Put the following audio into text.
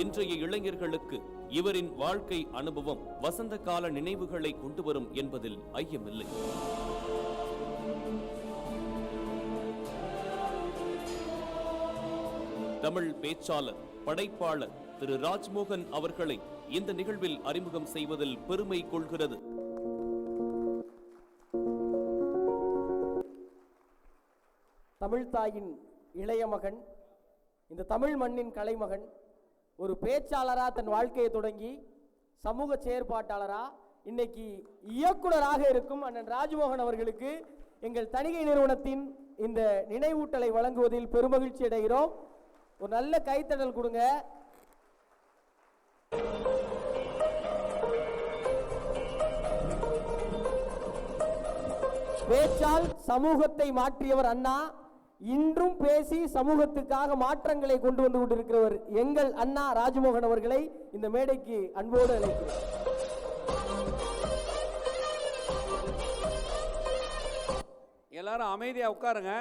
இன்றைய இளைஞர்களுக்கு இவரின் வாழ்க்கை அனுபவம் வசந்த கால நினைவுகளை கொண்டு வரும் என்பதில் ஐயமில்லை. தமிழ் பேச்சாளர், படைப்பாளர் திரு ராஜ்மோகன் அவர்களை இந்த நிகழ்வில் அறிமுகம் செய்வதில் பெருமை கொள்கிறது. தமிழ்தாயின் இளைய மகன், இந்த தமிழ் மண்ணின் கலைமகன், ஒரு பேச்சாளரா தன் வாழ்க்கையை தொடங்கி சமூக செயற்பாட்டாளரா இன்னைக்கு இயக்குனராக இருக்கும் அண்ணன் ராஜ்மோகன் அவர்களுக்கு எங்கள் தணிகை நிறுவனத்தின் இந்த நினைவூட்டலை வழங்குவதில் பெருமகிழ்ச்சி அடைகிறோம். ஒரு நல்ல கைத்தடல் கொடுங்க. பேச்சால் சமூகத்தை மாற்றியவர் அண்ணா. இன்றும் பேசி சமூகத்துக்காக மாற்றங்களை கொண்டு வந்து கொண்டிருக்கிறவர் எங்கள் அண்ணா ராஜ்மோகன் அவர்களை இந்த மேடைக்கு அன்போடு அழைக்கிறேன். எல்லாரும் அமைதியா உட்காருங்க.